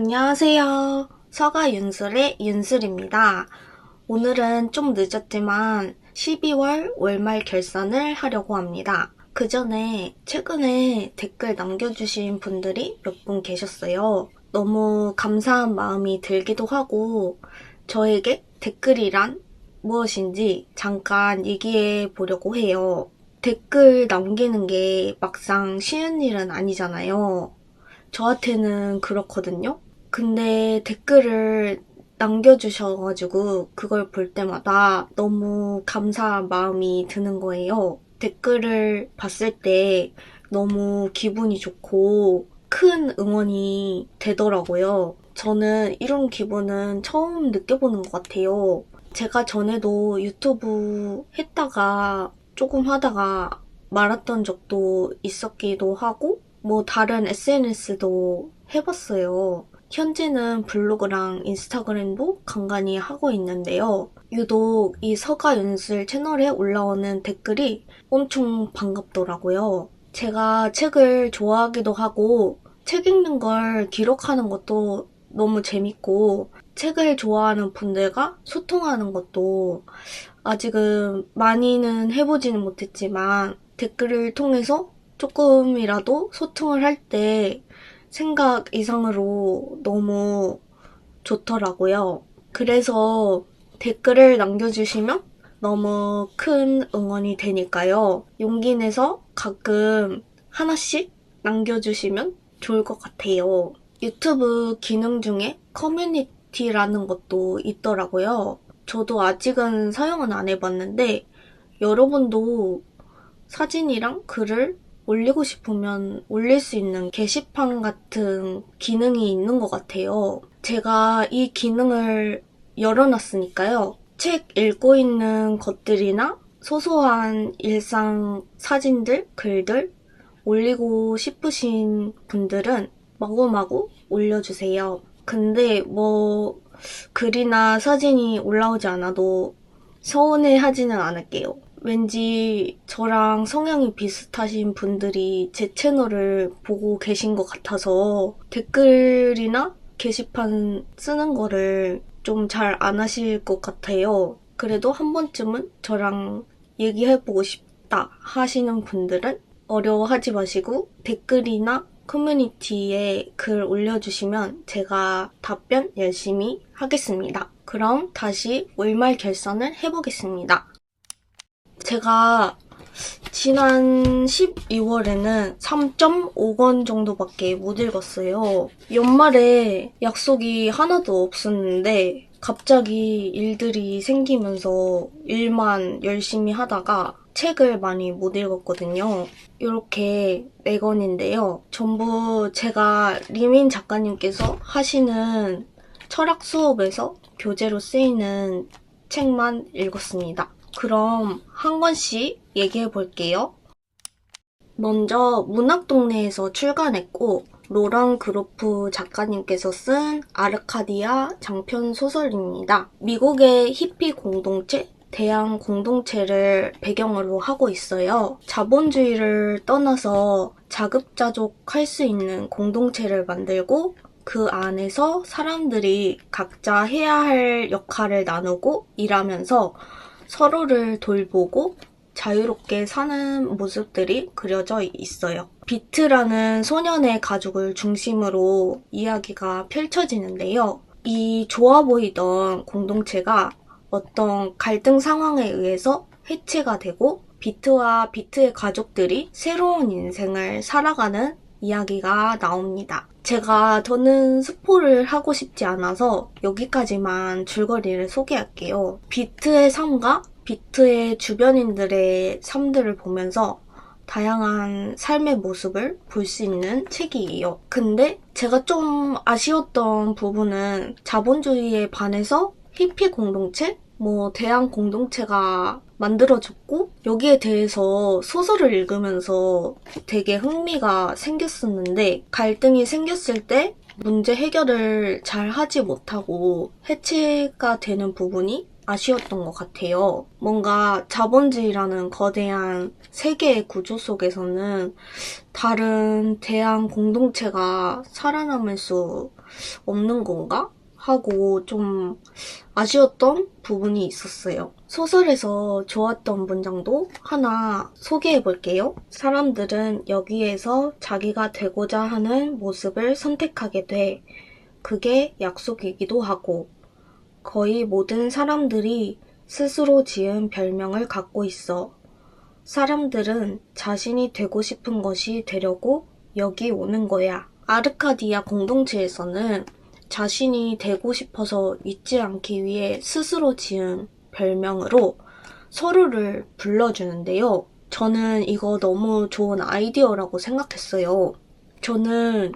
안녕하세요. 서가윤술의 윤술입니다. 오늘은 좀 늦었지만 12월 월말 결산을 하려고 합니다. 그 전에 최근에 댓글 남겨주신 분들이 몇 분 계셨어요. 너무 감사한 마음이 들기도 하고 저에게 댓글이란 무엇인지 잠깐 얘기해 보려고 해요. 댓글 남기는 게 막상 쉬운 일은 아니잖아요. 저한테는 그렇거든요. 근데 댓글을 남겨주셔가지고 그걸 볼 때마다 너무 감사한 마음이 드는 거예요. 댓글을 봤을 때 너무 기분이 좋고 큰 응원이 되더라고요. 저는 이런 기분은 처음 느껴보는 것 같아요. 제가 전에도 유튜브 했다가 조금 하다가 말았던 적도 있었기도 하고 다른 SNS도 해봤어요. 현재는 블로그랑 인스타그램도 간간히 하고 있는데요. 유독 이 서가윤술 채널에 올라오는 댓글이 엄청 반갑더라고요. 제가 책을 좋아하기도 하고 책 읽는 걸 기록하는 것도 너무 재밌고 책을 좋아하는 분들과 소통하는 것도 아직은 많이는 해보지는 못했지만 댓글을 통해서 조금이라도 소통을 할 때 생각 이상으로 너무 좋더라고요. 그래서 댓글을 남겨주시면 너무 큰 응원이 되니까요. 용기 내서 가끔 하나씩 남겨주시면 좋을 것 같아요. 유튜브 기능 중에 커뮤니티라는 것도 있더라고요. 저도 아직은 사용은 안 해봤는데 여러분도 사진이랑 글을 올리고 싶으면 올릴 수 있는 게시판 같은 기능이 있는 것 같아요. 제가 이 기능을 열어놨으니까요. 책 읽고 있는 것들이나 소소한 일상 사진들, 글들 올리고 싶으신 분들은 마구마구 올려주세요. 근데 글이나 사진이 올라오지 않아도 서운해하지는 않을게요. 왠지 저랑 성향이 비슷하신 분들이 제 채널을 보고 계신 것 같아서 댓글이나 게시판 쓰는 거를 좀 잘 안 하실 것 같아요. 그래도 한 번쯤은 저랑 얘기해보고 싶다 하시는 분들은 어려워하지 마시고 댓글이나 커뮤니티에 글 올려주시면 제가 답변 열심히 하겠습니다. 그럼 다시 월말 결산을 해보겠습니다. 제가 지난 12월에는 3.5권 정도밖에 못 읽었어요. 연말에 약속이 하나도 없었는데 갑자기 일들이 생기면서 일만 열심히 하다가 책을 많이 못 읽었거든요. 이렇게 4권인데요. 전부 제가 리민 작가님께서 하시는 철학 수업에서 교재로 쓰이는 책만 읽었습니다. 그럼 한 권씩 얘기해 볼게요. 먼저 문학동네에서 출간했고 로랑 그로프 작가님께서 쓴 아르카디아 장편 소설입니다. 미국의 히피 공동체, 대양 공동체를 배경으로 하고 있어요. 자본주의를 떠나서 자급자족할 수 있는 공동체를 만들고 그 안에서 사람들이 각자 해야 할 역할을 나누고 일하면서 서로를 돌보고 자유롭게 사는 모습들이 그려져 있어요. 비트라는 소년의 가족을 중심으로 이야기가 펼쳐지는데요. 이 좋아 보이던 공동체가 어떤 갈등 상황에 의해서 해체가 되고 비트와 비트의 가족들이 새로운 인생을 살아가는 이야기가 나옵니다. 제가 더는 스포를 하고 싶지 않아서 여기까지만 줄거리를 소개할게요. 비트의 삶과 비트의 주변인들의 삶들을 보면서 다양한 삶의 모습을 볼 수 있는 책이에요. 근데 제가 좀 아쉬웠던 부분은 자본주의에 반해서 히피 공동체? 대한 공동체가 만들어졌고 여기에 대해서 소설을 읽으면서 되게 흥미가 생겼었는데 갈등이 생겼을 때 문제 해결을 잘 하지 못하고 해체가 되는 부분이 아쉬웠던 것 같아요. 뭔가 자본주의라는 거대한 세계의 구조 속에서는 다른 대한 공동체가 살아남을 수 없는 건가? 하고 좀 아쉬웠던 부분이 있었어요. 소설에서 좋았던 문장도 하나 소개해 볼게요. 사람들은 여기에서 자기가 되고자 하는 모습을 선택하게 돼. 그게 약속이기도 하고, 거의 모든 사람들이 스스로 지은 별명을 갖고 있어. 사람들은 자신이 되고 싶은 것이 되려고 여기 오는 거야. 아르카디아 공동체에서는 자신이 되고 싶어서 잊지 않기 위해 스스로 지은 별명으로 서로를 불러주는데요. 저는 이거 너무 좋은 아이디어라고 생각했어요. 저는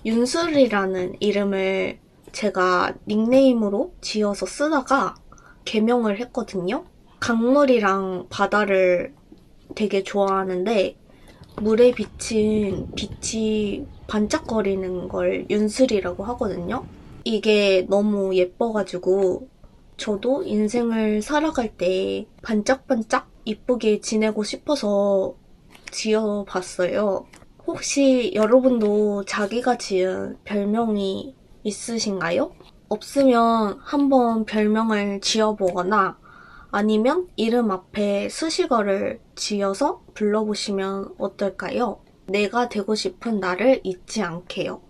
윤슬이라는 이름을 제가 닉네임으로 지어서 쓰다가 개명을 했거든요. 강물이랑 바다를 되게 좋아하는데 물에 비친 빛이 반짝거리는 걸 윤슬이라고 하거든요. 이게 너무 예뻐가지고 저도 인생을 살아갈 때 반짝반짝 이쁘게 지내고 싶어서 지어봤어요. 혹시 여러분도 자기가 지은 별명이 있으신가요? 없으면 한번 별명을 지어보거나 아니면 이름 앞에 수식어를 지어서 불러보시면 어떨까요? 내가 되고 싶은 나를 잊지 않게요.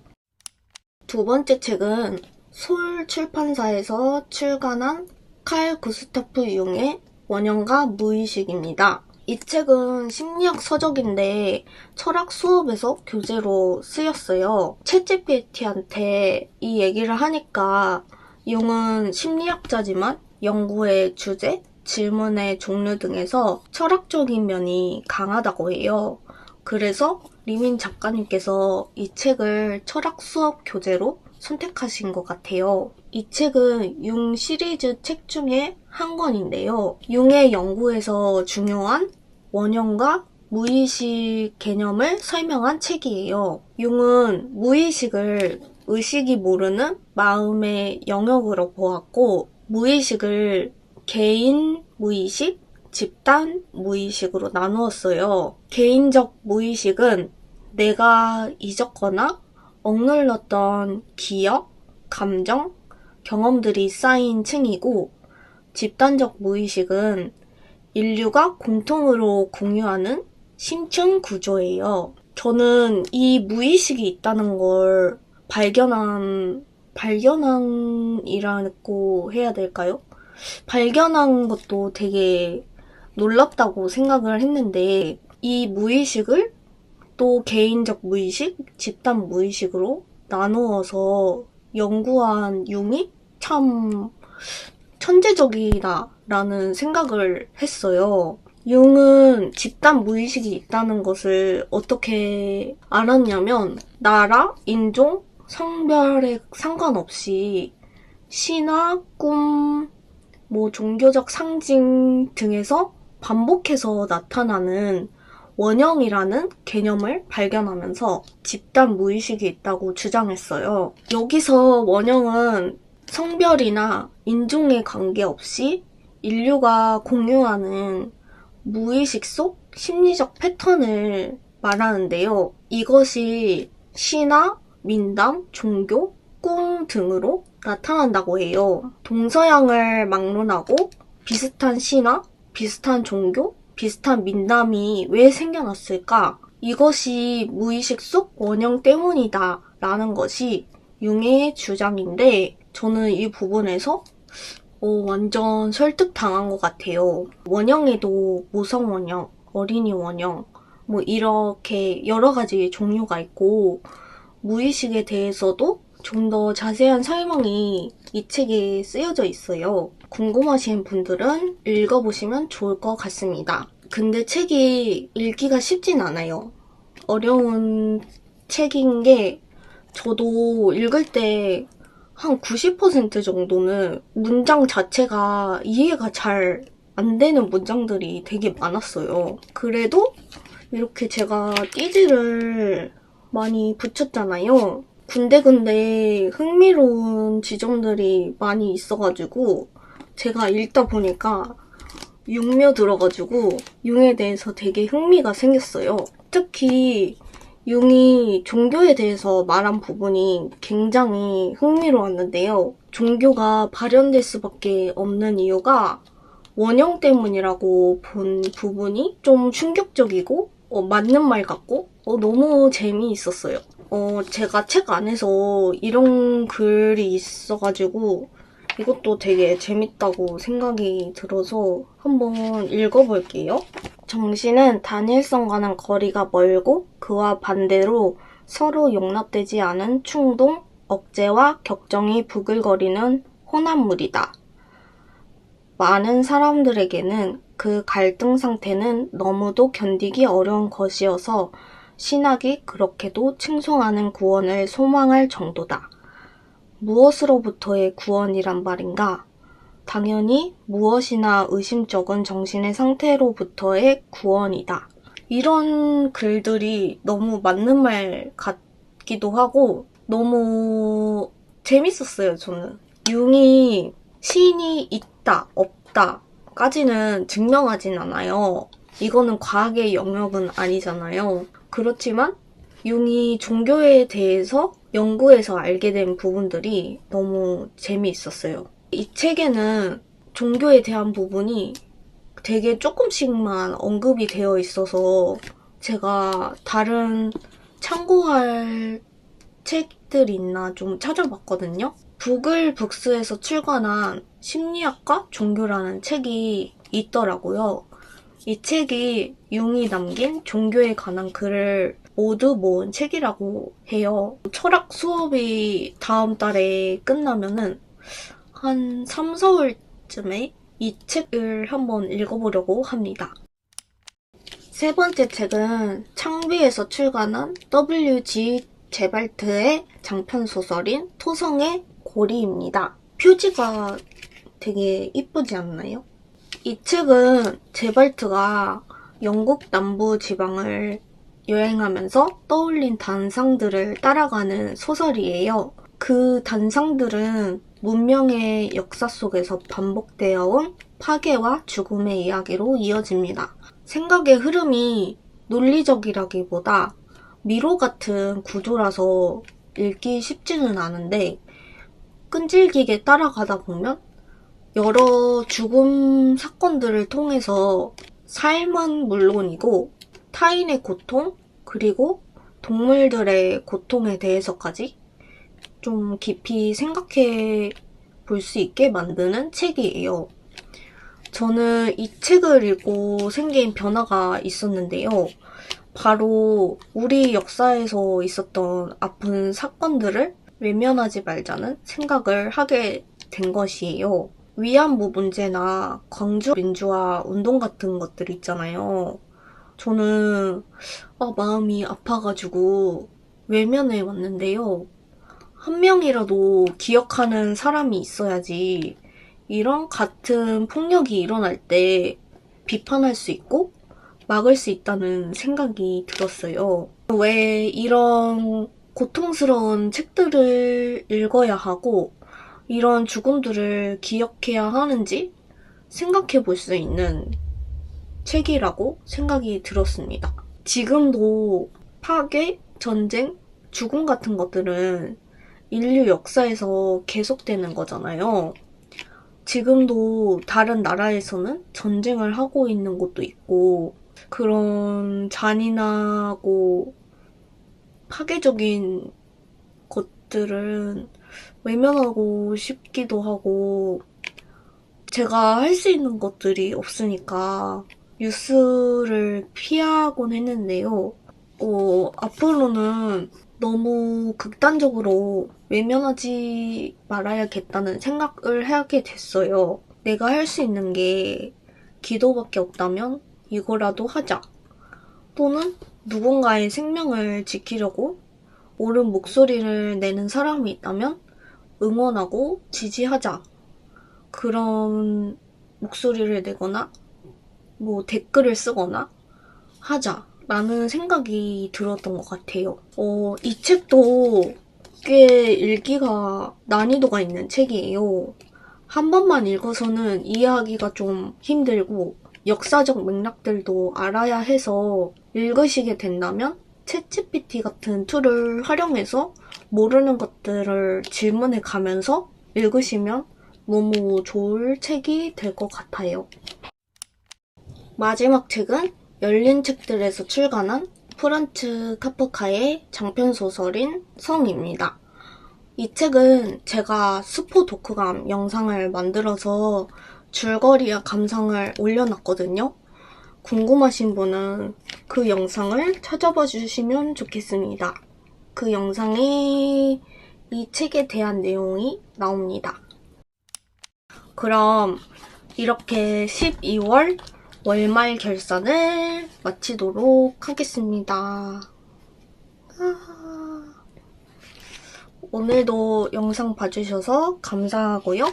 두 번째 책은 솔 출판사에서 출간한 칼 구스타프 융의 원형과 무의식입니다. 이 책은 심리학 서적인데 철학 수업에서 교재로 쓰였어요. 챗GPT한테 이 얘기를 하니까 융은 심리학자지만 연구의 주제, 질문의 종류 등에서 철학적인 면이 강하다고 해요. 그래서 리민 작가님께서 이 책을 철학 수업 교재로 선택하신 것 같아요. 이 책은 융 시리즈 책 중에 한 권인데요. 융의 연구에서 중요한 원형과 무의식 개념을 설명한 책이에요. 융은 무의식을 의식이 모르는 마음의 영역으로 보았고, 무의식을 개인 무의식, 집단 무의식으로 나누었어요. 개인적 무의식은 내가 잊었거나 억눌렀던 기억, 감정, 경험들이 쌓인 층이고, 집단적 무의식은 인류가 공통으로 공유하는 심층 구조예요. 저는 이 무의식이 있다는 걸 발견한이라고 해야 될까요? 발견한 것도 되게 놀랍다고 생각을 했는데, 이 무의식을 또 개인적 무의식, 집단 무의식으로 나누어서 연구한 융이 참 천재적이다라는 생각을 했어요. 융은 집단 무의식이 있다는 것을 어떻게 알았냐면 나라, 인종, 성별에 상관없이 신화, 꿈, 종교적 상징 등에서 반복해서 나타나는 원형이라는 개념을 발견하면서 집단 무의식이 있다고 주장했어요. 여기서 원형은 성별이나 인종에 관계없이 인류가 공유하는 무의식 속 심리적 패턴을 말하는데요. 이것이 신화, 민담, 종교, 꿈 등으로 나타난다고 해요. 동서양을 막론하고 비슷한 신화, 비슷한 종교, 비슷한 민담이 왜 생겨났을까? 이것이 무의식 속 원형 때문이다 라는 것이 융의 주장인데 저는 이 부분에서 완전 설득당한 것 같아요. 원형에도 모성 원형, 어린이 원형 이렇게 여러 가지 종류가 있고 무의식에 대해서도 좀 더 자세한 설명이 이 책에 쓰여져 있어요. 궁금하신 분들은 읽어보시면 좋을 것 같습니다. 근데 책이 읽기가 쉽진 않아요. 어려운 책인 게 저도 읽을 때 한 90% 정도는 문장 자체가 이해가 잘 안 되는 문장들이 되게 많았어요. 그래도 이렇게 제가 띠지를 많이 붙였잖아요. 군데군데 흥미로운 지점들이 많이 있어가지고 제가 읽다 보니까 융묘 들어가지고 융에 대해서 되게 흥미가 생겼어요. 특히 융이 종교에 대해서 말한 부분이 굉장히 흥미로웠는데요. 종교가 발현될 수밖에 없는 이유가 원형 때문이라고 본 부분이 좀 충격적이고 맞는 말 같고 너무 재미있었어요. 제가 책 안에서 이런 글이 있어가지고 이것도 되게 재밌다고 생각이 들어서 한번 읽어볼게요. 정신은 단일성과는 거리가 멀고 그와 반대로 서로 용납되지 않은 충동, 억제와 격정이 부글거리는 혼합물이다. 많은 사람들에게는 그 갈등 상태는 너무도 견디기 어려운 것이어서 신학이 그렇게도 칭송하는 구원을 소망할 정도다. 무엇으로부터의 구원이란 말인가? 당연히 무엇이나 의심쩍은 정신의 상태로부터의 구원이다. 이런 글들이 너무 맞는 말 같기도 하고 너무 재밌었어요, 저는. 융이 신이 있다, 없다 까지는 증명하진 않아요. 이거는 과학의 영역은 아니잖아요. 그렇지만 융이 종교에 대해서 연구해서 알게 된 부분들이 너무 재미있었어요. 이 책에는 종교에 대한 부분이 되게 조금씩만 언급이 되어 있어서 제가 다른 참고할 책들이 있나 좀 찾아봤거든요. 부글북스에서 출간한 심리학과 종교라는 책이 있더라고요. 이 책이 융이 남긴 종교에 관한 글을 모두 모은 책이라고 해요. 철학 수업이 다음 달에 끝나면은 한 3, 4월쯤에 이 책을 한번 읽어보려고 합니다. 세 번째 책은 창비에서 출간한 W.G. 제발트의 장편소설인 토성의 고리입니다. 표지가 되게 이쁘지 않나요? 이 책은 제발트가 영국 남부 지방을 여행하면서 떠올린 단상들을 따라가는 소설이에요. 그 단상들은 문명의 역사 속에서 반복되어 온 파괴와 죽음의 이야기로 이어집니다. 생각의 흐름이 논리적이라기보다 미로 같은 구조라서 읽기 쉽지는 않은데 끈질기게 따라가다 보면 여러 죽음 사건들을 통해서 삶은 물론이고 타인의 고통 그리고 동물들의 고통에 대해서까지 좀 깊이 생각해 볼 수 있게 만드는 책이에요. 저는 이 책을 읽고 생긴 변화가 있었는데요. 바로 우리 역사에서 있었던 아픈 사건들을 외면하지 말자는 생각을 하게 된 것이에요. 위안부 문제나 광주 민주화 운동 같은 것들 있잖아요. 저는 마음이 아파가지고 외면해 왔는데요. 한 명이라도 기억하는 사람이 있어야지 이런 같은 폭력이 일어날 때 비판할 수 있고 막을 수 있다는 생각이 들었어요. 왜 이런 고통스러운 책들을 읽어야 하고 이런 죽음들을 기억해야 하는지 생각해 볼 수 있는 책이라고 생각이 들었습니다. 지금도 파괴, 전쟁, 죽음 같은 것들은 인류 역사에서 계속되는 거잖아요. 지금도 다른 나라에서는 전쟁을 하고 있는 곳도 있고 그런 잔인하고 파괴적인 것들은 외면하고 싶기도 하고 제가 할 수 있는 것들이 없으니까 뉴스를 피하곤 했는데요. 앞으로는 너무 극단적으로 외면하지 말아야겠다는 생각을 하게 됐어요. 내가 할 수 있는 게 기도밖에 없다면 이거라도 하자. 또는 누군가의 생명을 지키려고 옳은 목소리를 내는 사람이 있다면 응원하고 지지하자. 그런 목소리를 내거나 댓글을 쓰거나 하자. 라는 생각이 들었던 것 같아요. 이 책도 꽤 읽기가 난이도가 있는 책이에요. 한 번만 읽어서는 이해하기가 좀 힘들고 역사적 맥락들도 알아야 해서 읽으시게 된다면 챗GPT 같은 툴을 활용해서 모르는 것들을 질문해 가면서 읽으시면 너무 좋을 책이 될 것 같아요. 마지막 책은 열린 책들에서 출간한 프란츠 카프카의 장편 소설인 성입니다. 이 책은 제가 스포 독후감 영상을 만들어서 줄거리와 감상을 올려놨거든요. 궁금하신 분은 그 영상을 찾아봐 주시면 좋겠습니다. 그 영상에 이 책에 대한 내용이 나옵니다. 그럼 이렇게 12월 월말 결산을 마치도록 하겠습니다. 오늘도 영상 봐주셔서 감사하고요.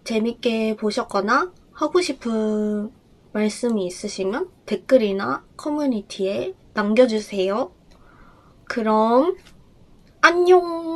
재밌게 보셨거나 하고 싶은 말씀이 있으시면 댓글이나 커뮤니티에 남겨주세요. 그럼 안녕!